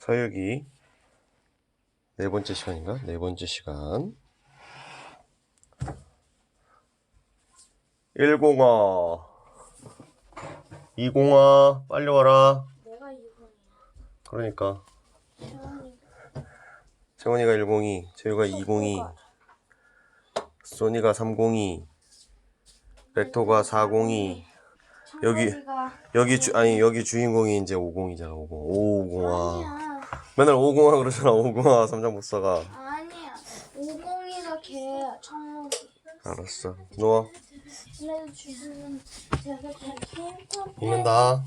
서유기 네 번째 시간인가? 네 번째 시간. 1공아 2공아 빨리 와라. 내가 2번이야. 그러니까 채원이가 채원이가 102, 재유가 202, 소니가 302, 렉토가 402. 여기 주인공이 이제 50이잖아. 550아. 아니야. 맨날 5공아 그러잖아. 5공아 삼장법사가. 아니야. 502가 걔야. 청록이. 알았어. 누워. 그래도 주는 제가 읽는다.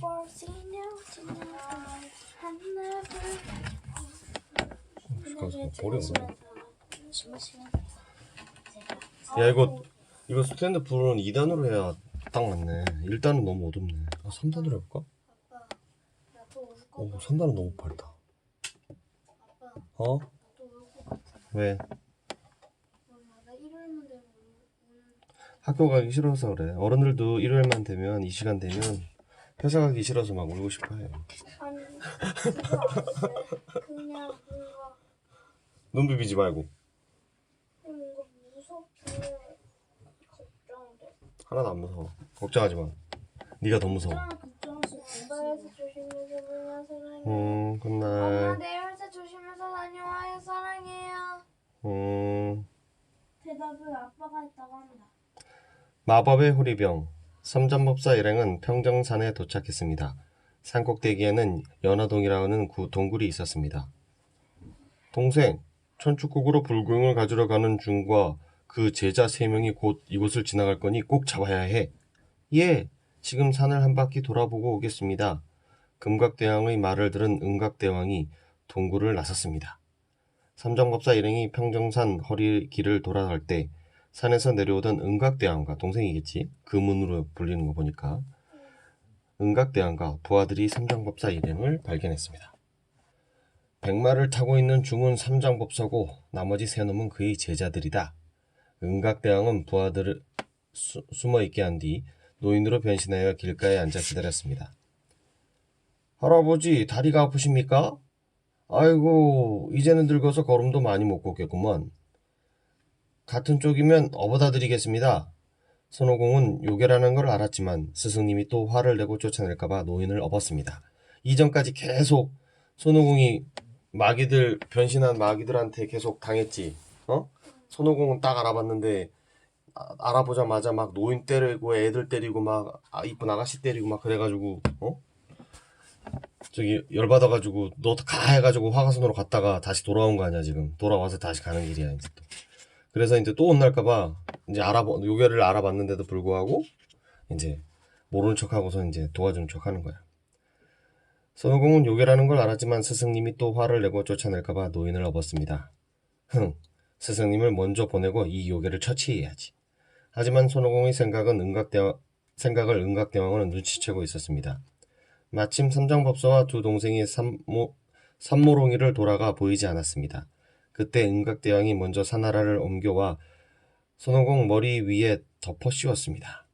야 이거 스탠드 불은 2단으로 해야 딱 맞네. 1단은 너무 어둡네. 3단으로 해볼까? 아빠, 나도 울 것 오, 같아. 3단은 너무 밝다. 아빠, 어? 나도 울 것 같아. 왜? 나 일요일만 되면 학교 가기 싫어서 그래. 어른들도 일요일만 되면 이 시간 되면 회사 가기 싫어서 막 울고 싶어 해. 아니, 그거 안 돼. 그냥 뭔가 눈 비비지 말고. 무섭게 걱정돼. 하나도 안 무서워. 걱정하지 마. 네가 더 무서워. 엄마에서 조심해서 사랑해요. 굿나잇. 엄마 내일 회사 조심해서 다녀와요. 사랑해요. 대답을 아빠가 했다고 합니다. 마법의 호리병. 삼장법사 일행은 평정산에 도착했습니다. 산꼭대기에는 연화동이라는 동굴이 있었습니다. 동생, 천축국으로 불구경을 가지러 가는 중과 그 제자 3명이 곧 이곳을 지나갈 거니 꼭 잡아야 해. 예, 지금 산을 한 바퀴 돌아보고 오겠습니다. 금각대왕의 말을 들은 은각대왕이 동굴을 나섰습니다. 삼장법사 일행이 평정산 허리길을 돌아갈 때 산에서 내려오던 은각대왕과 동생이겠지? 그 문으로 불리는 거 보니까 은각대왕과 부하들이 삼장법사 일행을 발견했습니다. 백마를 타고 있는 중은 삼장법사고 나머지 3놈은 그의 제자들이다. 은각대왕은 부하들을 숨어있게 한 뒤 노인으로 변신하여 길가에 앉아 기다렸습니다. 할아버지, 다리가 아프십니까? 아이고, 이제는 늙어서 걸음도 많이 못 걷겠구먼. 같은 쪽이면 업어다 드리겠습니다. 손오공은 요괴라는 걸 알았지만 스승님이 또 화를 내고 쫓아낼까봐 노인을 업었습니다. 이전까지 계속 손오공이 변신한 마귀들한테 계속 당했지. 손오공은 딱 알아봤는데 알아보자마자 막 노인 때리고 애들 때리고 막 이쁜 아가씨 때리고 막 그래가지고 저기 열받아가지고 너 가 해가지고 화가선으로 갔다가 다시 돌아온 거 아니야. 지금 돌아와서 다시 가는 길이야 이제 또. 그래서 이제 또 혼날까봐 이제 요괴를 알아봤는데도 불구하고 이제 모르는 척하고서 이제 도와주는 척하는 거야. 손오공은 요괴라는 걸 알았지만 스승님이 또 화를 내고 쫓아낼까봐 노인을 업었습니다. 스승님을 먼저 보내고 이 요괴를 처치해야지. 하지만 손오공의 생각을 은각대왕은 눈치채고 있었습니다. 마침 삼장법사와 두 동생이 산모롱이를 돌아가 보이지 않았습니다. 그때 은각대왕이 먼저 산하라를 옮겨와 손오공 머리 위에 덮어 씌웠습니다.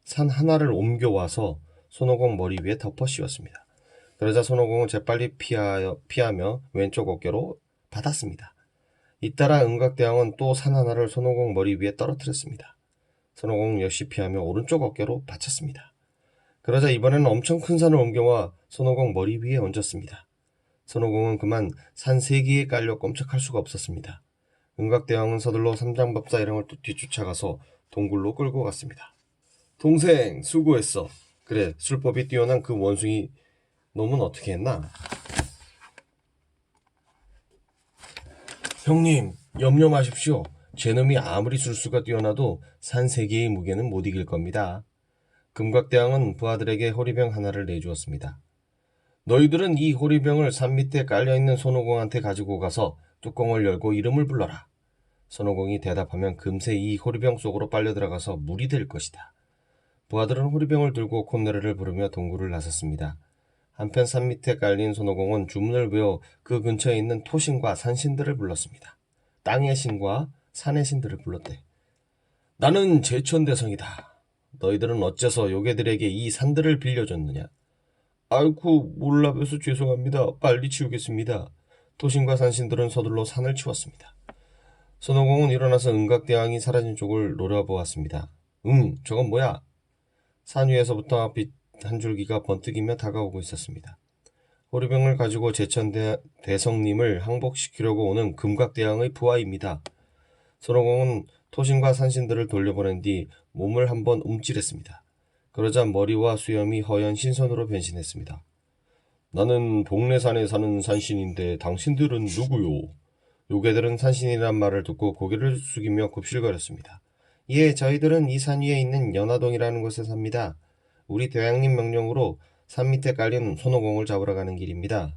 산 하나를 옮겨와서 손오공 머리 위에 덮어 씌웠습니다. 그러자 손오공은 재빨리 피하며 왼쪽 어깨로 받았습니다. 잇따라 은각대왕은 또 산 하나를 손오공 머리 위에 떨어뜨렸습니다. 손오공은 역시 피하며 오른쪽 어깨로 받쳤습니다. 그러자 이번에는 엄청 큰 산을 옮겨와 손오공 머리 위에 얹었습니다. 손오공은 그만 산 3개에 깔려 꼼짝할 수가 없었습니다. 은각대왕은 서둘러 삼장법사 일행을 뒤쫓아가서 동굴로 끌고 갔습니다. 동생, 수고했어. 그래, 술법이 뛰어난 그 원숭이 놈은 어떻게 했나? 형님, 염려 마십시오. 제놈이 아무리 술수가 뛰어나도 산 3개의 무게는 못 이길 겁니다. 금각대왕은 부하들에게 호리병 하나를 내주었습니다. 너희들은 이 호리병을 산 밑에 깔려있는 손오공한테 가지고 가서 뚜껑을 열고 이름을 불러라. 손오공이 대답하면 금세 이 호리병 속으로 빨려 들어가서 물이 될 것이다. 부하들은 호리병을 들고 콧노래를 부르며 동굴을 나섰습니다. 한편 산 밑에 깔린 손오공은 주문을 외워 그 근처에 있는 토신과 산신들을 불렀습니다. 땅의 신과 산의 신들을 불렀대. 나는 제천대성이다. 너희들은 어째서 요괴들에게 이 산들을 빌려줬느냐? 아이쿠 몰라봬서 죄송합니다. 빨리 치우겠습니다. 토신과 산신들은 서둘러 산을 치웠습니다. 손오공은 일어나서 은각대왕이 사라진 쪽을 노려보았습니다. 저건 뭐야? 산 위에서부터 빛 한 줄기가 번뜩이며 다가오고 있었습니다. 호리병을 가지고 제천 대성님을 항복시키려고 오는 금각대왕의 부하입니다. 손오공은 토신과 산신들을 돌려보낸 뒤 몸을 한번 움찔했습니다. 그러자 머리와 수염이 허연 신선으로 변신했습니다. 나는 복례산에 사는 산신인데 당신들은 누구요? 요괴들은 산신이란 말을 듣고 고개를 숙이며 굽실거렸습니다. 예, 저희들은 이 산 위에 있는 연화동이라는 곳에 삽니다. 우리 대왕님 명령으로 산 밑에 깔린 손오공을 잡으러 가는 길입니다.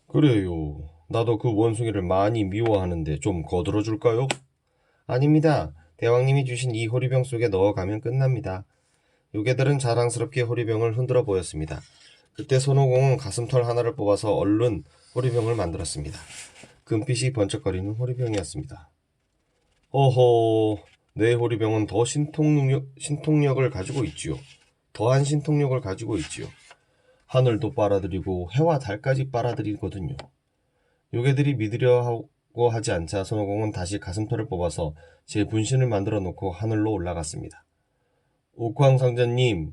그래요. 나도 그 원숭이를 많이 미워하는데 좀 거들어줄까요? 아닙니다. 대왕님이 주신 이 호리병 속에 넣어가면 끝납니다. 요괴들은 자랑스럽게 호리병을 흔들어 보였습니다. 그때 손오공은 가슴털 하나를 뽑아서 얼른 호리병을 만들었습니다. 금빛이 번쩍거리는 호리병이었습니다. 어허, 내 호리병은 더 신통력을 가지고 있지요. 더한 신통력을 가지고 있지요. 하늘도 빨아들이고 해와 달까지 빨아들이거든요. 요괴들이 믿으려 하고 하지 않자 손오공은 다시 가슴털을 뽑아서 제 분신을 만들어 놓고 하늘로 올라갔습니다. 옥황상제님.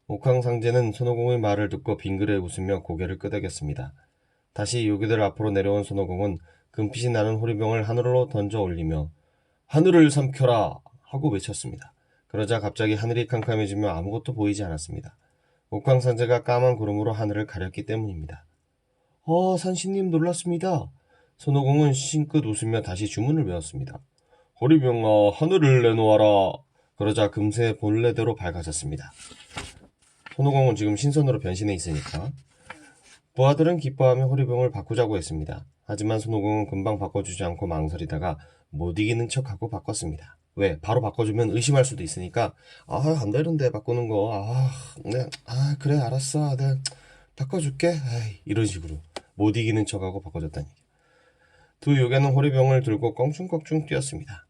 옥황상제는 손오공의 말을 듣고 빙그레 웃으며 고개를 끄덕였습니다. 다시 요괴들 앞으로 내려온 손오공은 금빛이 나는 호리병을 하늘로 던져 올리며 하늘을 삼켜라 하고 외쳤습니다. 그러자 갑자기 하늘이 캄캄해지며 아무것도 보이지 않았습니다. 옥황상제가 까만 구름으로 하늘을 가렸기 때문입니다. 산신님 놀랐습니다. 손오공은 싱긋 웃으며 다시 주문을 외웠습니다. 호리병아, 하늘을 내놓아라. 그러자 금세 본래대로 밝아졌습니다. 손오공은 지금 신선으로 변신해 있으니까. 부하들은 기뻐하며 호리병을 바꾸자고 했습니다. 하지만 손오공은 금방 바꿔주지 않고 망설이다가 못 이기는 척하고 바꿨습니다. 왜? 바로 바꿔주면 의심할 수도 있으니까 안 되는데 바꾸는 거. 그래 알았어. 내가 바꿔줄게. 이런 식으로 못 이기는 척하고 바꿔줬다니. 두 요괴는 호리병을 들고 껑충껑충 뛰었습니다.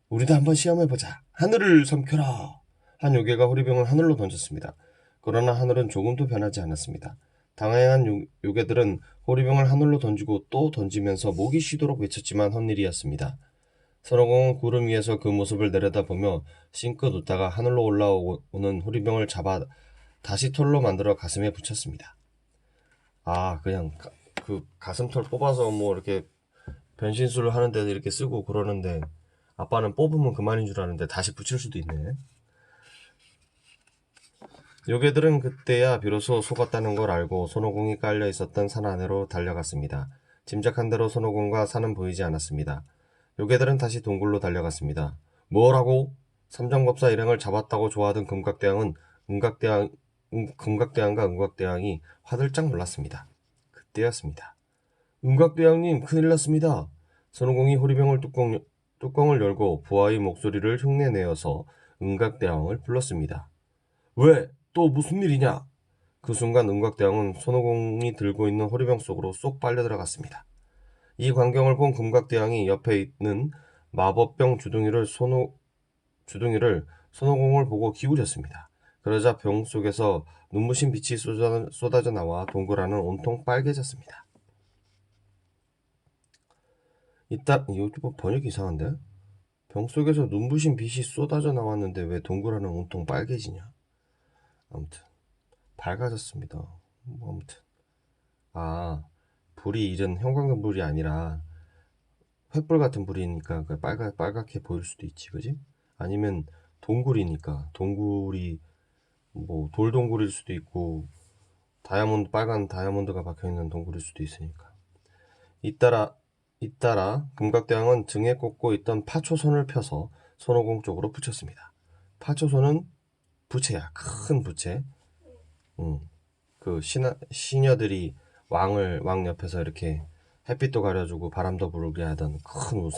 우리도 한번 시험해보자. 하늘을 삼켜라. 한 요괴가 호리병을 하늘로 던졌습니다. 그러나 하늘은 조금도 변하지 않았습니다. 당황한 요괴들은 호리병을 하늘로 던지고 또 던지면서 목이 쉬도록 외쳤지만 헛일이었습니다. 손오공은 구름 위에서 그 모습을 내려다보며 싱긋 웃다가 하늘로 올라오는 호리병을 잡아 다시 털로 만들어 가슴에 붙였습니다. 그냥 그 가슴털 뽑아서 뭐 이렇게 변신술을 하는 데도 이렇게 쓰고 그러는데 아빠는 뽑으면 그만인 줄 아는데 다시 붙일 수도 있네. 요괴들은 그때야 비로소 속았다는 걸 알고 손오공이 깔려 있었던 산 안으로 달려갔습니다. 짐작한 대로 손오공과 산은 보이지 않았습니다. 요괴들은 다시 동굴로 달려갔습니다. 뭐라고? 삼장법사 일행을 잡았다고 좋아하던 금각대왕과 은각대왕이 화들짝 놀랐습니다. 그때였습니다. 은각대왕님, 큰일 났습니다. 손오공이 호리병을 뚜껑을 열고 부하의 목소리를 흉내내어서 은각대왕을 불렀습니다. 왜? 또 무슨 일이냐? 그 순간 은각대왕은 손오공이 들고 있는 호리병 속으로 쏙 빨려 들어갔습니다. 이 광경을 본 금각대왕이 옆에 있는 마법병 주둥이를 손오공을 보고 기울였습니다. 그러자 병 속에서 눈부신 빛이 쏟아져 나와 동굴 안은 온통 빨개졌습니다. 이거 번역이 이상한데? 병 속에서 눈부신 빛이 쏟아져 나왔는데 왜 동굴 안은 온통 빨개지냐? 아무튼 밝아졌습니다. 아무튼 불이 이런 형광등 불이 아니라 횃불 같은 불이니까 빨갛게 보일 수도 있지, 그지? 아니면 동굴이니까 동굴이 뭐 돌동굴일 수도 있고 빨간 다이아몬드가 박혀있는 동굴일 수도 있으니까. 잇따라 금각대왕은 등에 꽂고 있던 파초손을 펴서 손오공 쪽으로 붙였습니다. 파초손은 부채야, 큰 부채. 그 시녀들이 왕 옆에서 이렇게 햇빛도 가려주고 바람도 불게 하던 큰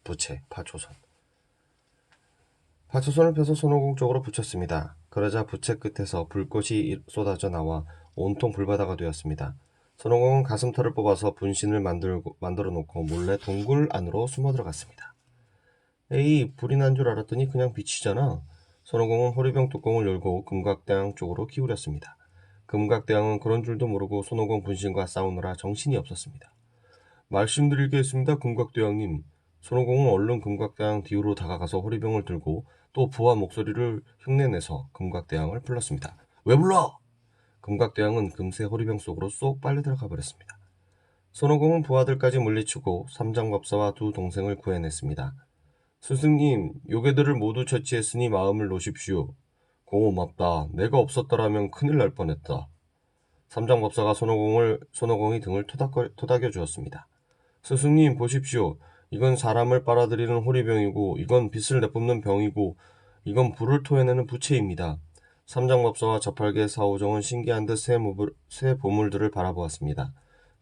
부채, 파초손. 파초손을 펴서 손오공 쪽으로 붙였습니다. 그러자 부채 끝에서 불꽃이 쏟아져 나와 온통 불바다가 되었습니다. 손오공은 가슴털을 뽑아서 분신을 만들어 놓고 몰래 동굴 안으로 숨어 들어갔습니다. 에이, 불이 난 줄 알았더니 그냥 빛이잖아. 손오공은 호리병 뚜껑을 열고 금각대왕 쪽으로 기울였습니다. 금각대왕은 그런 줄도 모르고 손오공 분신과 싸우느라 정신이 없었습니다. 말씀드리겠습니다, 금각대왕님. 손오공은 얼른 금각대왕 뒤로 다가가서 호리병을 들고 또 부하 목소리를 흉내내서 금각대왕을 불렀습니다. 왜 불러? 금각대왕은 금세 호리병 속으로 쏙 빨려 들어가 버렸습니다. 손오공은 부하들까지 물리치고 삼장법사와 두 동생을 구해냈습니다. 스승님, 요괴들을 모두 처치했으니 마음을 놓으십시오. 고맙다. 내가 없었더라면 큰일 날 뻔했다. 삼장법사가 손오공이 등을 토닥여 주었습니다. 스승님, 보십시오. 이건 사람을 빨아들이는 호리병이고, 이건 빛을 내뿜는 병이고, 이건 불을 토해내는 부채입니다. 삼장법사와 저팔계 사오정은 신기한 듯 새 보물들을 바라보았습니다.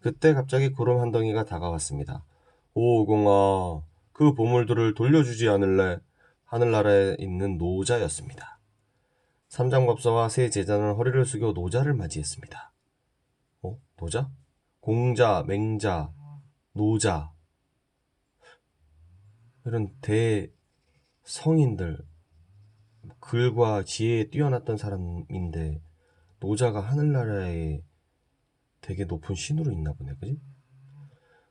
그때 갑자기 구름 한 덩이가 다가왔습니다. 오공아, 그 보물들을 돌려주지 않을래? 하늘나라에 있는 노자였습니다. 삼장법사와 세 제자는 허리를 숙여 노자를 맞이했습니다. 노자? 공자, 맹자, 노자. 이런 대성인들, 글과 지혜에 뛰어났던 사람인데 노자가 하늘나라에 되게 높은 신으로 있나 보네, 그지?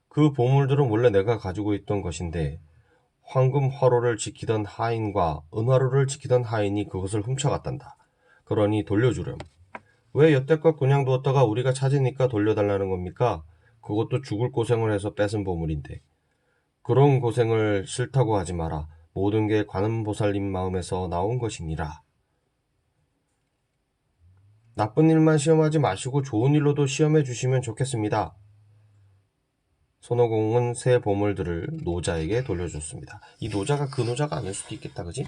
그 보물들은 원래 내가 가지고 있던 것인데 황금 화로를 지키던 하인과 은화로를 지키던 하인이 그것을 훔쳐갔단다. 그러니 돌려주렴. 왜 여태껏 그냥 두었다가 우리가 찾으니까 돌려달라는 겁니까? 그것도 죽을 고생을 해서 뺏은 보물인데. 그런 고생을 싫다고 하지 마라. 모든 게 관음보살님 마음에서 나온 것이니라. 나쁜 일만 시험하지 마시고 좋은 일로도 시험해 주시면 좋겠습니다. 손오공은 새 보물들을 노자에게 돌려줬습니다. 이 노자가 그 노자가 아닐 수도 있겠다, 그지?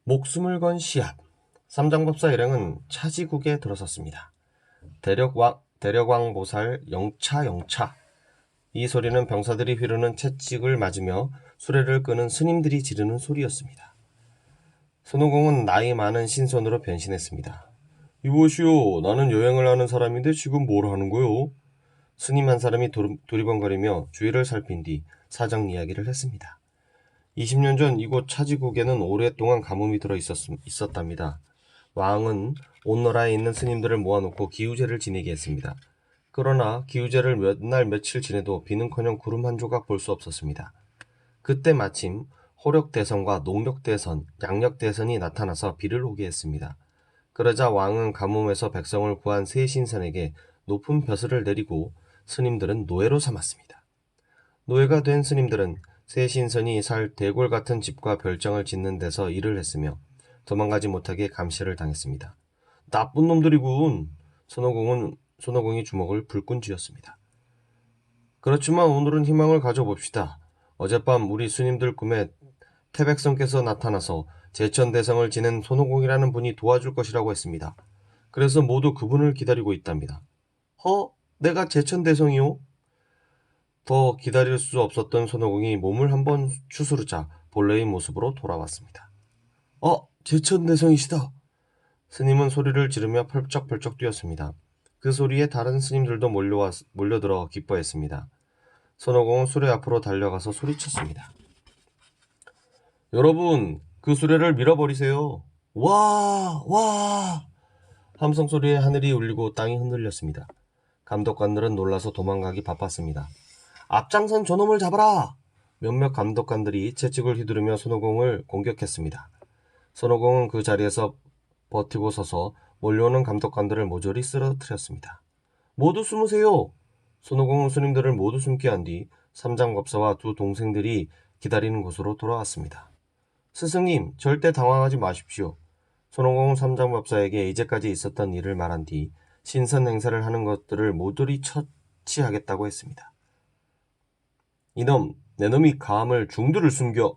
목숨을 건 시합. 삼장법사 일행은 차지국에 들어섰습니다. 대력왕 보살 영차. 이 소리는 병사들이 휘르는 채찍을 맞으며 수레를 끄는 스님들이 지르는 소리였습니다. 손오공은 나이 많은 신선으로 변신했습니다. 이보시오, 나는 여행을 하는 사람인데 지금 뭘 하는 거요? 스님 한 사람이 두리번거리며 주위를 살핀 뒤 사정 이야기를 했습니다. 20년 전 이곳 차지국에는 오랫동안 가뭄이 들어 있었답니다. 왕은 온 나라에 있는 스님들을 모아놓고 기우제를 지내게 했습니다. 그러나 기우제를 몇 날 며칠 지내도 비는커녕 구름 한 조각 볼 수 없었습니다. 그때 마침 호력대선과 농력대선, 양력대선이 나타나서 비를 오게 했습니다. 그러자 왕은 가뭄에서 백성을 구한 세 신선에게 높은 벼슬을 내리고 스님들은 노예로 삼았습니다. 노예가 된 스님들은 세 신선이 살 대골 같은 집과 별장을 짓는 데서 일을 했으며 도망가지 못하게 감시를 당했습니다. 나쁜 놈들이군. 손오공이 주먹을 불끈 쥐었습니다. 그렇지만 오늘은 희망을 가져봅시다. 어젯밤 우리 스님들 꿈에 태백성께서 나타나서 제천대성을 지낸 손오공이라는 분이 도와줄 것이라고 했습니다. 그래서 모두 그분을 기다리고 있답니다. 내가 제천대성이요? 더 기다릴 수 없었던 손오공이 몸을 한번 추스르자 본래의 모습으로 돌아왔습니다. 제천대성이시다. 스님은 소리를 지르며 펄쩍펄쩍 뛰었습니다. 그 소리에 다른 스님들도 몰려들어 기뻐했습니다. 손오공은 수레 앞으로 달려가서 소리쳤습니다. 여러분, 그 수레를 밀어버리세요. 와! 함성 소리에 하늘이 울리고 땅이 흔들렸습니다. 감독관들은 놀라서 도망가기 바빴습니다. 앞장선 저놈을 잡아라! 몇몇 감독관들이 채찍을 휘두르며 손오공을 공격했습니다. 손오공은 그 자리에서 버티고 서서 몰려오는 감독관들을 모조리 쓰러뜨렸습니다. 모두 숨으세요! 손오공은 스님들을 모두 숨게 한 뒤 삼장법사와 두 동생들이 기다리는 곳으로 돌아왔습니다. 스승님, 절대 당황하지 마십시오. 손오공은 삼장법사에게 이제까지 있었던 일을 말한 뒤 신선 행사를 하는 것들을 모조리 처치하겠다고 했습니다. 이놈, 내 놈이 감을 중두를 숨겨.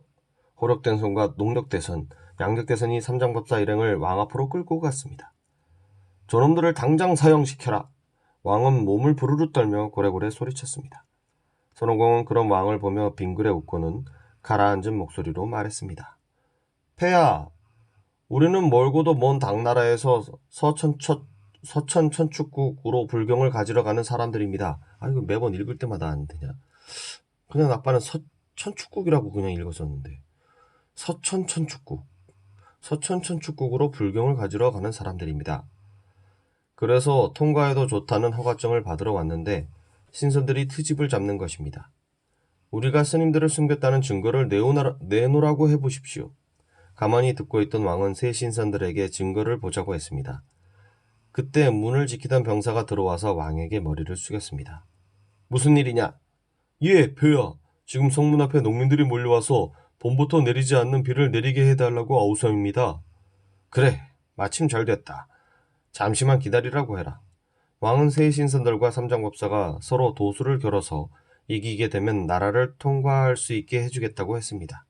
호력대선과 농력대선, 양력대선이 삼장법사 일행을 왕 앞으로 끌고 갔습니다. 저놈들을 당장 사형시켜라. 왕은 몸을 부르르 떨며 고래고래 소리쳤습니다. 손오공은 그런 왕을 보며 빙그레 웃고는 가라앉은 목소리로 말했습니다. 폐하, 우리는 멀고도 먼 당나라에서 서천천축국으로 불경을 가지러 가는 사람들입니다. 이거 매번 읽을 때마다 안 되냐. 그냥 아빠는 천축국이라고 그냥 읽었었는데. 서천천축국. 서천천축국으로 불경을 가지러 가는 사람들입니다. 그래서 통과해도 좋다는 허가증을 받으러 왔는데 신선들이 트집을 잡는 것입니다. 우리가 스님들을 숨겼다는 증거를 내놓으라고 해보십시오. 가만히 듣고 있던 왕은 새 신선들에게 증거를 보자고 했습니다. 그때 문을 지키던 병사가 들어와서 왕에게 머리를 숙였습니다. 무슨 일이냐? 예, 폐하. 지금 성문 앞에 농민들이 몰려와서 봄부터 내리지 않는 비를 내리게 해달라고 아우성입니다. 그래, 마침 잘 됐다. 잠시만 기다리라고 해라. 왕은 세 신선들과 삼장법사가 서로 도수를 겨뤄서 이기게 되면 나라를 통과할 수 있게 해주겠다고 했습니다.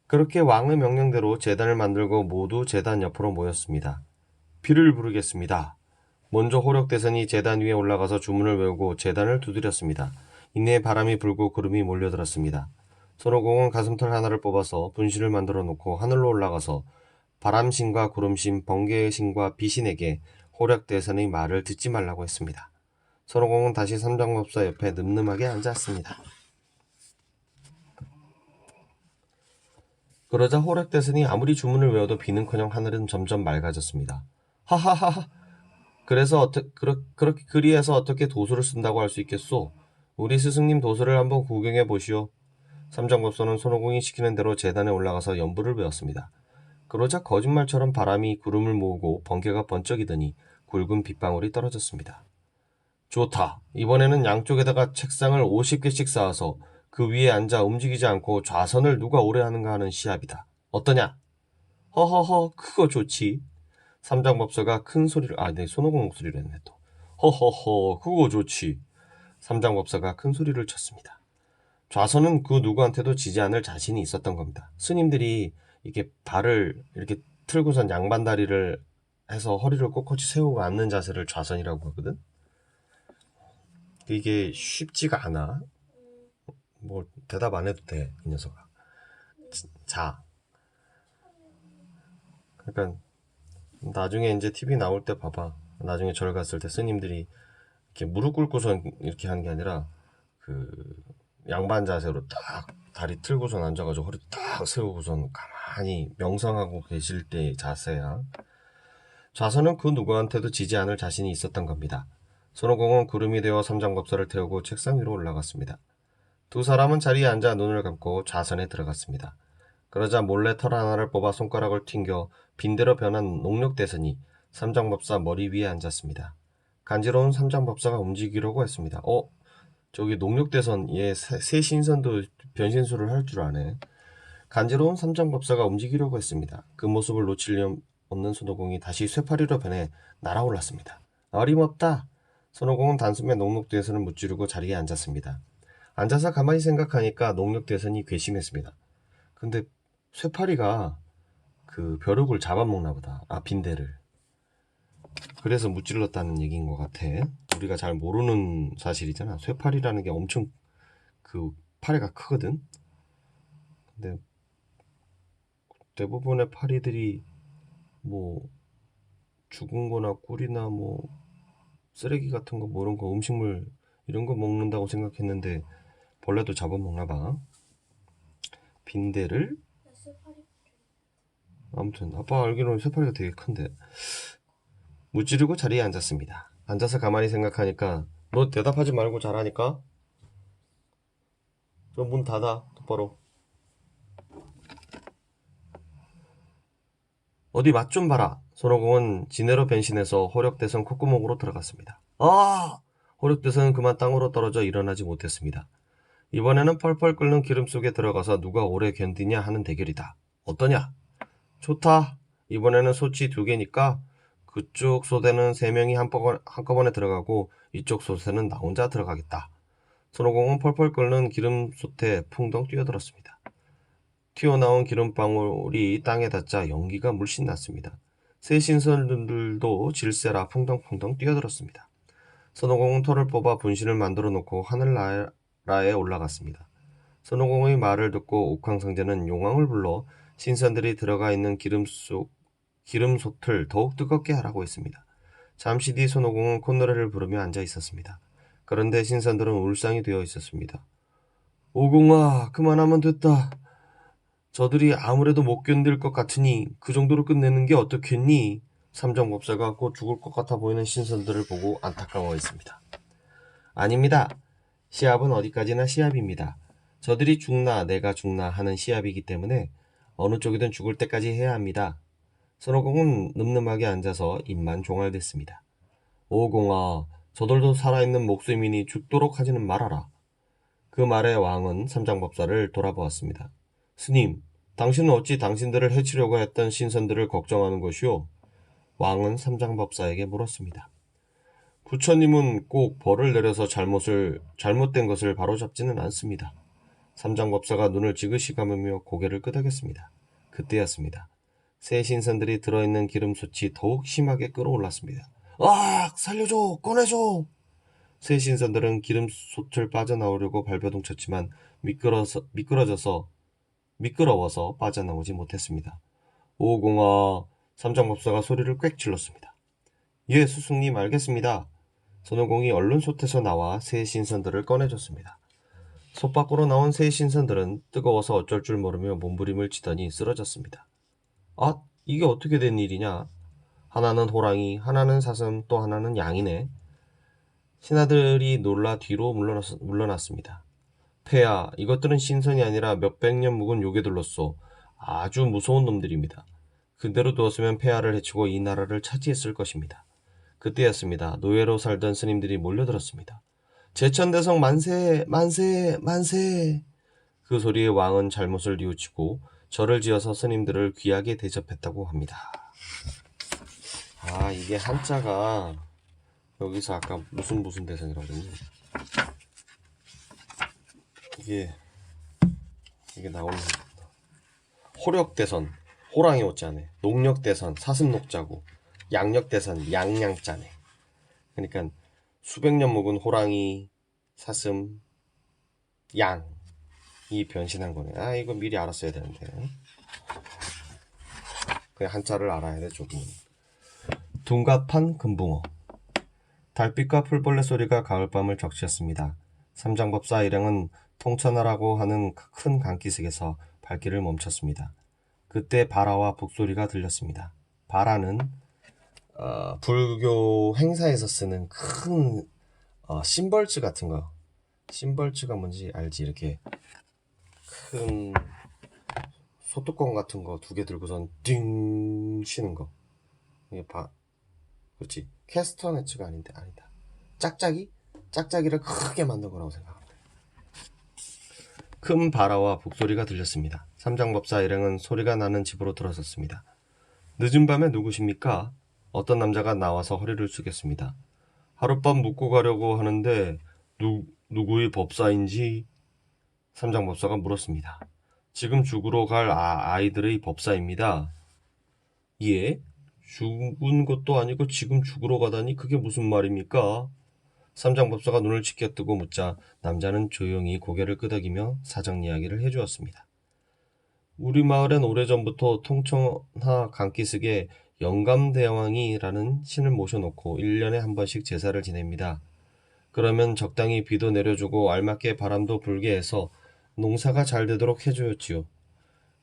그렇게 왕의 명령대로 제단을 만들고 모두 제단 옆으로 모였습니다. 비를 부르겠습니다. 먼저 호력대선이 제단 위에 올라가서 주문을 외우고 제단을 두드렸습니다. 이내 바람이 불고 구름이 몰려들었습니다. 손오공은 가슴털 하나를 뽑아서 분신을 만들어 놓고 하늘로 올라가서 바람신과 구름신, 번개의 신과 비신에게 호력대선의 말을 듣지 말라고 했습니다. 손오공은 다시 삼장법사 옆에 늠름하게 앉았습니다. 그러자 호력대선이 아무리 주문을 외워도 비는커녕 하늘은 점점 맑아졌습니다. 하하하하. 그래서 그리해서 어떻게 도수를 쓴다고 할 수 있겠소? 우리 스승님 도수를 한번 구경해 보시오. 삼장법사는 손오공이 시키는 대로 제단에 올라가서 연부를 배웠습니다. 그러자 거짓말처럼 바람이 구름을 모으고 번개가 번쩍이더니 굵은 빗방울이 떨어졌습니다. 좋다. 이번에는 양쪽에다가 책상을 50개씩 쌓아서 그 위에 앉아 움직이지 않고 좌선을 누가 오래 하는가 하는 시합이다. 어떠냐? 허허허, 그거 좋지. 삼장법사가 큰 소리를, 손오공 목소리를 했네 또. 허허허, 그거 좋지. 삼장법사가 큰 소리를 쳤습니다. 좌선은 그 누구한테도 지지 않을 자신이 있었던 겁니다. 스님들이 이렇게 발을 이렇게 틀고선 양반다리를 해서 허리를 꼿꼿이 세우고 앉는 자세를 좌선이라고 하거든. 이게 쉽지가 않아. 뭐 대답 안 해도 돼, 이 녀석아. 자. 그러니까 나중에 이제 TV 나올 때 봐봐. 나중에 절 갔을 때 스님들이 이렇게 무릎 꿇고선 이렇게 하는 게 아니라 그 양반 자세로 딱 다리 틀고선 앉아가지고 허리 딱 세우고선 가만히 명상하고 계실 때의 자세야. 좌선은 그 누구한테도 지지 않을 자신이 있었던 겁니다. 손오공은 구름이 되어 삼장법사를 태우고 책상 위로 올라갔습니다. 두 사람은 자리에 앉아 눈을 감고 좌선에 들어갔습니다. 그러자 몰래 털 하나를 뽑아 손가락을 튕겨 빈대로 변한 농력대선이 삼장법사 머리 위에 앉았습니다. 간지러운 삼장법사가 움직이려고 했습니다. 저기 농력대선 얘 새 신선도 변신술을 할 줄 아네. 간지러운 삼장법사가 움직이려고 했습니다. 그 모습을 놓칠 리 없는 손오공이 다시 쇠파리로 변해 날아올랐습니다. 어림없다. 손오공은 단숨에 농력대선을 무찌르고 자리에 앉았습니다. 앉아서 가만히 생각하니까 농력대선이 괘씸했습니다. 근데 쇠파리가 그 벼룩을 잡아먹나 보다. 빈대를. 그래서 무찔렀다는 얘기인 것 같아. 우리가 잘 모르는 사실이잖아. 쇠파리라는 게 엄청 그 파리가 크거든. 근데 대부분의 파리들이 뭐 죽은 거나 꿀이나 뭐 쓰레기 같은 거 뭐 이런 거 음식물 이런 거 먹는다고 생각했는데 벌레도 잡아먹나 봐. 빈대를 아무튼 아빠 알기로는 쇠파리가 되게 큰데. 무찌르고 자리에 앉았습니다. 앉아서 가만히 생각하니까 너 대답하지 말고 잘하니까 저 문 닫아 똑바로. 어디 맛 좀 봐라. 손오공은 지네로 변신해서 호력대선 콧구멍으로 들어갔습니다. 호력대선은 그만 땅으로 떨어져 일어나지 못했습니다. 이번에는 펄펄 끓는 기름 속에 들어가서 누가 오래 견디냐 하는 대결이다. 어떠냐? 좋다. 이번에는 소치 2개니까 그쪽 소대는 3명이 한꺼번에 들어가고 이쪽 소대는 나 혼자 들어가겠다. 손오공은 펄펄 끓는 기름솥에 풍덩 뛰어들었습니다. 튀어나온 기름방울이 땅에 닿자 연기가 물씬 났습니다. 새 신선들도 질세라 풍덩풍덩 뛰어들었습니다. 손오공은 털을 뽑아 분신을 만들어 놓고 하늘나라에 올라갔습니다. 손오공의 말을 듣고 옥황상제는 용왕을 불러 신선들이 들어가 있는 기름솥을 더욱 뜨겁게 하라고 했습니다. 잠시 뒤 손오공은 콧노래를 부르며 앉아 있었습니다. 그런데 신선들은 울상이 되어 있었습니다. 오공아, 그만하면 됐다. 저들이 아무래도 못 견딜 것 같으니 그 정도로 끝내는 게 어떻겠니? 삼정법사가 곧 죽을 것 같아 보이는 신선들을 보고 안타까워했습니다. 아닙니다. 시합은 어디까지나 시합입니다. 저들이 죽나 내가 죽나 하는 시합이기 때문에 어느 쪽이든 죽을 때까지 해야 합니다. 선호공은 늠름하게 앉아서 입만 종알댔습니다. 오공아, 저들도 살아있는 목숨이니 죽도록 하지는 말아라. 그 말에 왕은 삼장법사를 돌아보았습니다. 스님, 당신은 어찌 당신들을 해치려고 했던 신선들을 걱정하는 것이오? 왕은 삼장법사에게 물었습니다. 부처님은 꼭 벌을 내려서 잘못된 것을 바로잡지는 않습니다. 삼장법사가 눈을 지그시 감으며 고개를 끄덕였습니다. 그때였습니다. 새 신선들이 들어있는 기름솥이 더욱 심하게 끓어올랐습니다. 아! 살려줘! 꺼내줘! 새 신선들은 기름솥을 빠져나오려고 발버둥 쳤지만 미끄러워서 빠져나오지 못했습니다. 오공아, 삼장법사가 소리를 꽥 질렀습니다. 예, 스승님 알겠습니다. 손오공이 얼른 솥에서 나와 새 신선들을 꺼내줬습니다. 솥 밖으로 나온 새 신선들은 뜨거워서 어쩔 줄 모르며 몸부림을 치더니 쓰러졌습니다. 아, 이게 어떻게 된 일이냐? 하나는 호랑이, 하나는 사슴, 또 하나는 양이네. 신하들이 놀라 뒤로 물러났습니다. 폐하, 이것들은 신선이 아니라 몇백 년 묵은 요괴들로서 아주 무서운 놈들입니다. 그대로 두었으면 폐하를 해치고 이 나라를 차지했을 것입니다. 그때였습니다. 노예로 살던 스님들이 몰려들었습니다. 제천대성 만세, 만세, 만세! 그 소리에 왕은 잘못을 뉘우치고 절을 지어서 스님들을 귀하게 대접했다고 합니다. 아, 이게 한자가 여기서 아까 무슨 대선이라고 그랬니? 이게 나오는 호력대선, 호랑이 오자네. 농력대선, 사슴녹자고. 양력대선, 양양자네. 그러니까 수백 년 묵은 호랑이, 사슴, 양이 변신한 거네. 아, 이거 미리 알았어야 되는데. 그냥 한자를 알아야 돼, 조금. 둔갑한 금붕어. 달빛과 풀벌레 소리가 가을밤을 적시었습니다. 삼장법사 일행은 통천하라고 하는 큰 강기슭에서 발길을 멈췄습니다. 그때 바라와 북소리가 들렸습니다. 바라는 불교 행사에서 쓰는 큰 심벌츠 같은 거. 심벌츠가 뭔지 알지? 이렇게 큰 소뚜껑 같은 거 2개 들고선 띵 치는 거. 이게 그렇지. 캐스터네츠가 아니다. 짝짝이를 크게 만든 거라고 생각합니다. 큰 바라와 북소리가 들렸습니다. 삼장법사 일행은 소리가 나는 집으로 들어섰습니다. 늦은 밤에 누구십니까? 어떤 남자가 나와서 허리를 숙였습니다. 하룻밤 묵고 가려고 하는데 누구의 법사인지 삼장법사가 물었습니다. 지금 죽으러 갈 아이들의 법사입니다. 예? 죽은 것도 아니고 지금 죽으러 가다니 그게 무슨 말입니까? 삼장법사가 눈을 치켜뜨고 묻자 남자는 조용히 고개를 끄덕이며 사정 이야기를 해주었습니다. 우리 마을엔 오래전부터 통천하 강기슭에 영감대왕이라는 신을 모셔놓고 1년에 한 번씩 제사를 지냅니다. 그러면 적당히 비도 내려주고 알맞게 바람도 불게 해서 농사가 잘 되도록 해주었지요.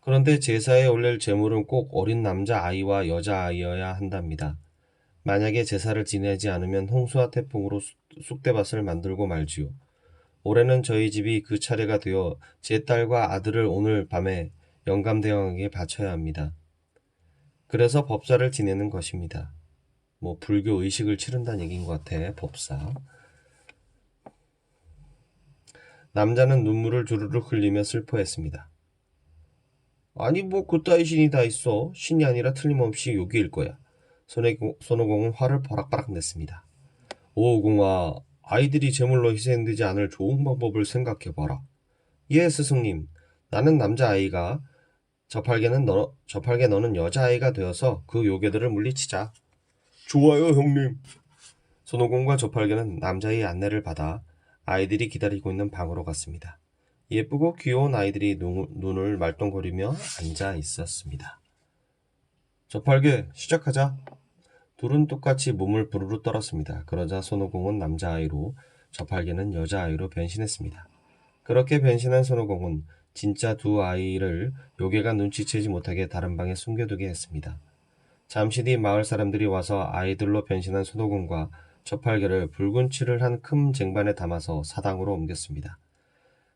그런데 제사에 올릴 제물은 꼭 어린 남자아이와 여자아이여야 한답니다. 만약에 제사를 지내지 않으면 홍수와 태풍으로 쑥대밭을 만들고 말지요. 올해는 저희 집이 그 차례가 되어 제 딸과 아들을 오늘 밤에 영감대왕에게 바쳐야 합니다. 그래서 법사를 지내는 것입니다. 뭐 불교 의식을 치른다는 얘기인 것 같아. 법사. 남자는 눈물을 주르르 흘리며 슬퍼했습니다. 아니 뭐 그따위 신이 다 있어. 신이 아니라 틀림없이 요괴일 거야. 손오공은 화를 버락버락 냈습니다. 오공아, 아이들이 제물로 희생되지 않을 좋은 방법을 생각해봐라. 예, 스승님. 나는 남자아이가 저팔계 너는 여자아이가 되어서 그 요괴들을 물리치자. 좋아요, 형님. 손오공과 저팔계는 남자의 안내를 받아 아이들이 기다리고 있는 방으로 갔습니다. 예쁘고 귀여운 아이들이 눈을 말똥거리며 앉아 있었습니다. 저팔계, 시작하자. 둘은 똑같이 몸을 부르르 떨었습니다. 그러자 손오공은 남자아이로, 저팔계는 여자아이로 변신했습니다. 그렇게 변신한 손오공은 진짜 두 아이를 요괴가 눈치채지 못하게 다른 방에 숨겨두게 했습니다. 잠시 뒤 마을 사람들이 와서 아이들로 변신한 손오공과 저팔계를 붉은 칠을 한 큰 쟁반에 담아서 사당으로 옮겼습니다.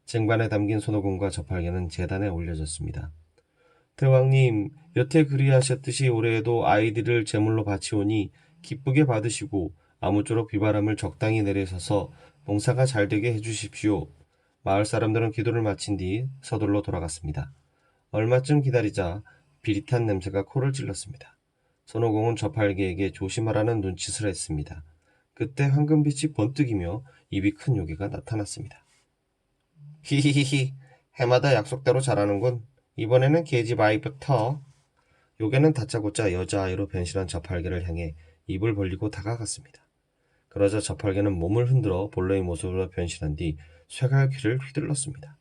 쟁반에 담긴 손오공과 저팔계는 제단에 올려졌습니다. 대왕님, 여태 그리하셨듯이 올해에도 아이들을 제물로 바치오니 기쁘게 받으시고 아무쪼록 비바람을 적당히 내리셔서 농사가 잘 되게 해주십시오. 마을 사람들은 기도를 마친 뒤 서둘러 돌아갔습니다. 얼마쯤 기다리자 비릿한 냄새가 코를 찔렀습니다. 손오공은 저팔계에게 조심하라는 눈짓을 했습니다. 그때 황금빛이 번뜩이며 입이 큰 요괴가 나타났습니다. 히히히히, 해마다 약속대로 잘하는군. 이번에는 계집 아이부터. 요괴는 다짜고짜 여자아이로 변신한 저팔계를 향해 입을 벌리고 다가갔습니다. 그러자 저팔계는 몸을 흔들어 본래의 모습으로 변신한 뒤 쇠갈퀴를 휘둘렀습니다.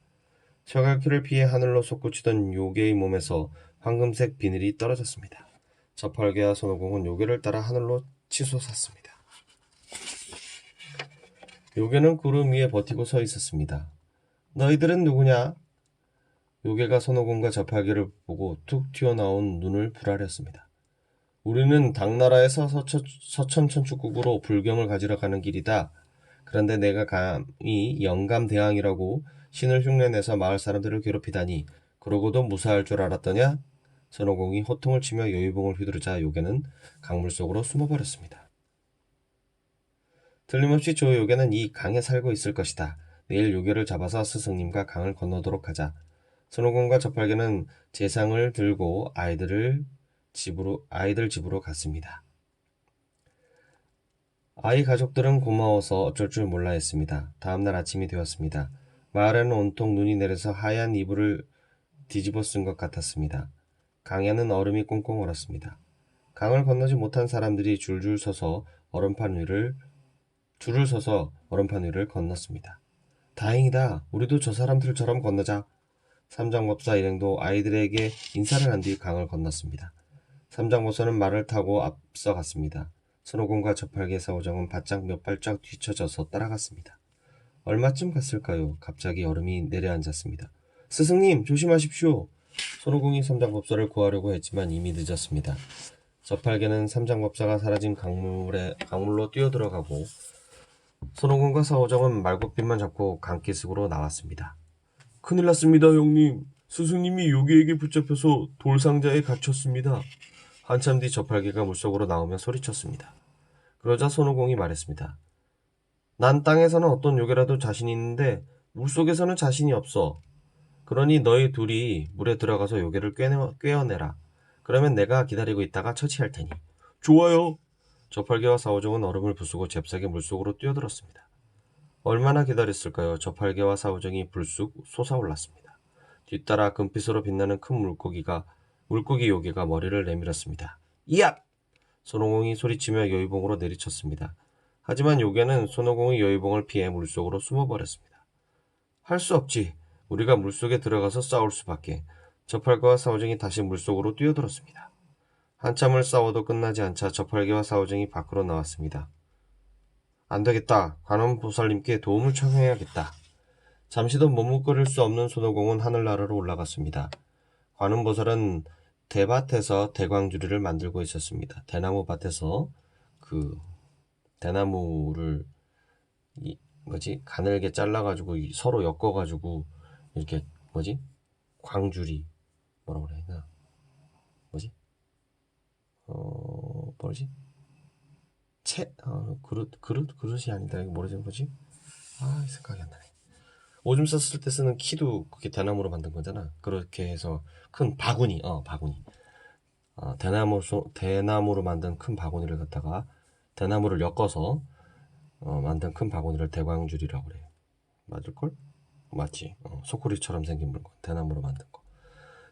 쇠갈퀴를 피해 하늘로 솟구치던 요괴의 몸에서 황금색 비늘이 떨어졌습니다. 저팔계와 손오공은 요괴를 따라 하늘로 치솟았습니다. 요괴는 구름 위에 버티고 서 있었습니다. 너희들은 누구냐? 요괴가 손오공과 저팔계를 보고 툭 튀어나온 눈을 부라렸습니다. 우리는 당나라에서 서천천축국으로 불경을 가지러 가는 길이다. 그런데 내가 감히 영감대왕이라고 신을 흉내내서 마을 사람들을 괴롭히다니 그러고도 무사할 줄 알았더냐? 손오공이 호통을 치며 여의봉을 휘두르자 요괴는 강물 속으로 숨어버렸습니다. 틀림없이 저 요괴는 이 강에 살고 있을 것이다. 내일 요괴를 잡아서 스승님과 강을 건너도록 하자. 손오공과 저팔계는 제상을 들고 아이들 집으로 갔습니다. 아이 가족들은 고마워서 어쩔 줄 몰라 했습니다. 다음날 아침이 되었습니다. 마을에는 온통 눈이 내려서 하얀 이불을 뒤집어 쓴 것 같았습니다. 강에는 얼음이 꽁꽁 얼었습니다. 강을 건너지 못한 사람들이 줄을 서서 얼음판 위를 건넜습니다. 다행이다. 우리도 저 사람들처럼 건너자. 삼장법사 일행도 아이들에게 인사를 한 뒤 강을 건넜습니다. 삼장법사는 말을 타고 앞서갔습니다. 손오공과 저팔계 사오정은 바짝 몇 발짝 뒤처져서 따라갔습니다. 얼마쯤 갔을까요? 갑자기 얼음이 내려앉았습니다. 스승님, 조심하십시오. 손오공이 삼장법사를 구하려고 했지만 이미 늦었습니다. 저팔계는 삼장법사가 사라진 강물로 뛰어들어가고 손오공과 사오정은 말굽빛만 잡고 강기슭으로 나왔습니다. 큰일 났습니다, 형님. 스승님이 요괴에게 붙잡혀서 돌상자에 갇혔습니다. 한참 뒤 저팔계가 물속으로 나오며 소리쳤습니다. 그러자 손오공이 말했습니다. 난 땅에서는 어떤 요괴라도 자신이 있는데 물속에서는 자신이 없어. 그러니 너희 둘이 물에 들어가서 요괴를 꿰어내라. 그러면 내가 기다리고 있다가 처치할 테니. 좋아요. 저팔계와 사오정은 얼음을 부수고 잽싸게 물속으로 뛰어들었습니다. 얼마나 기다렸을까요? 저팔계와 사오정이 불쑥 솟아올랐습니다. 뒤따라 금빛으로 빛나는 큰 물고기 요괴가 머리를 내밀었습니다. 이야! 손오공이 소리치며 여의봉으로 내리쳤습니다. 하지만 요괴는 손오공의 여의봉을 피해 물속으로 숨어버렸습니다. 할 수 없지. 우리가 물속에 들어가서 싸울 수밖에. 저팔계와 사오정이 다시 물속으로 뛰어들었습니다. 한참을 싸워도 끝나지 않자 저팔계와 사오정이 밖으로 나왔습니다. 안 되겠다. 관음보살님께 도움을 청해야겠다. 잠시도 머뭇거릴 수 없는 손오공은 하늘나라로 올라갔습니다. 관음보살은 대밭에서 대광주리를 만들고 있었습니다. 대나무 밭에서 그 대나무를 가늘게 잘라가지고 서로 엮어가지고 이렇게 광주리 뭐라고 그래야 되나? 그릇이 아니다. 이거 뭐지? 생각이 안 나네. 오줌 쌌을 때 쓰는 키도 그게 대나무로 만든 거잖아. 그렇게 해서 큰 바구니. 대나무로 만든 큰 바구니를 갖다가 대나무를 엮어서 만든 큰 바구니를 대광줄이라고 그래요. 맞을걸? 맞지. 소쿠리처럼 생긴 물건. 대나무로 만든 거.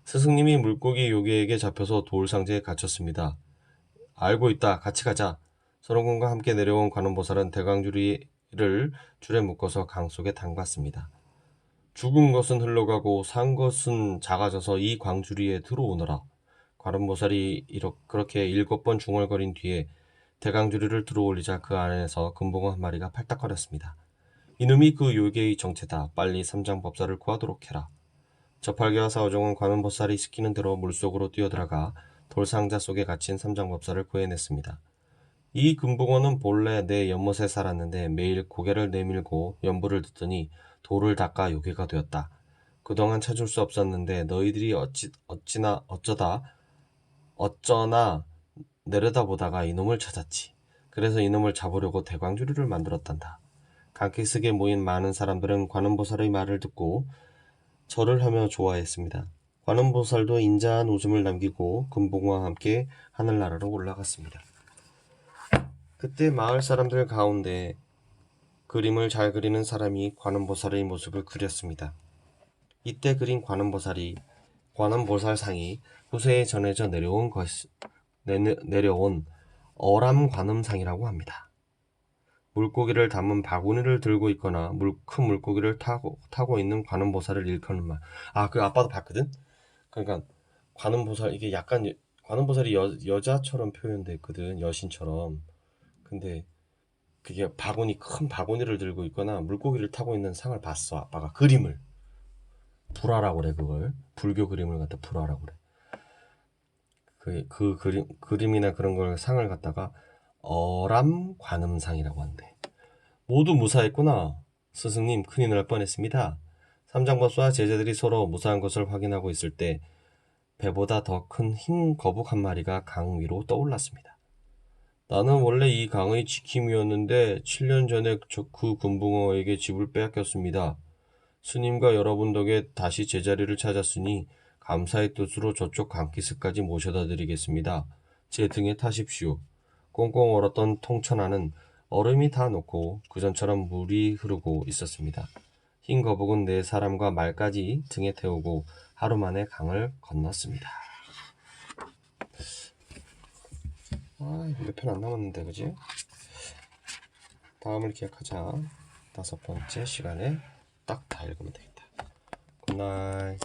스승님이 물고기 요괴에게 잡혀서 돌상자에 갇혔습니다. 알고 있다. 같이 가자. 손오공과 함께 내려온 관음보살은 대광주리를 줄에 묶어서 강 속에 담갔습니다. 죽은 것은 흘러가고 산 것은 작아져서 이 광주리에 들어오너라. 관음보살이 그렇게 7번 중얼거린 뒤에 대광주리를 들어올리자 그 안에서 금붕어 한 마리가 팔딱거렸습니다. 이놈이 그 요괴의 정체다. 빨리 삼장법사를 구하도록 해라. 저팔계와 사오종은 관음보살이 시키는 대로 물속으로 뛰어들어가 돌상자 속에 갇힌 삼장법사를 구해냈습니다. 이 금붕어는 본래 내 연못에 살았는데 매일 고개를 내밀고 연부를 듣더니 돌을 닦아 요괴가 되었다. 그동안 찾을 수 없었는데 너희들이 어쩌나 내려다보다가 이놈을 찾았지. 그래서 이놈을 잡으려고 대광주리를 만들었단다. 강객석에 모인 많은 사람들은 관음보살의 말을 듣고 절을 하며 좋아했습니다. 관음보살도 인자한 웃음을 남기고 금붕어와 함께 하늘나라로 올라갔습니다. 그때 마을 사람들 가운데 그림을 잘 그리는 사람이 관음보살의 모습을 그렸습니다. 이때 그린 관음보살상이 후세에 전해져 내려온 어람관음상이라고 합니다. 물고기를 담은 바구니를 들고 있거나 큰 물고기를 타고 있는 관음보살을 일컫는 말. 그 아빠도 봤거든? 그러니까 관음보살, 이게 약간 관음보살이 여자처럼 표현됐거든. 여신처럼. 근데 그게 큰 바구니를 들고 있거나 물고기를 타고 있는 상을 봤어. 아빠가 그림을. 불화라고 그래, 그걸. 불교 그림을 갖다 불화라고 그래. 그 그림이나 그런 걸 상을 갖다가 어람관음상이라고 한대. 모두 무사했구나. 스승님, 큰일 날 뻔했습니다. 삼장법사와 제자들이 서로 무사한 것을 확인하고 있을 때 배보다 더 큰 흰 거북 한 마리가 강 위로 떠올랐습니다. 나는 원래 이 강의 지킴이었는데 7년 전에 그 금붕어에게 집을 빼앗겼습니다. 스님과 여러분 덕에 다시 제자리를 찾았으니 감사의 뜻으로 저쪽 강기슭까지 모셔다 드리겠습니다. 제 등에 타십시오. 꽁꽁 얼었던 통천안은 얼음이 다 녹고 그전처럼 물이 흐르고 있었습니다. 흰 거북은 네 사람과 말까지 등에 태우고 하루 만에 강을 건넜습니다. 몇 편 안 남았는데, 그지? 다음을 기약하자. 5번째 시간에 딱 다 읽으면 되겠다. 굿나잇.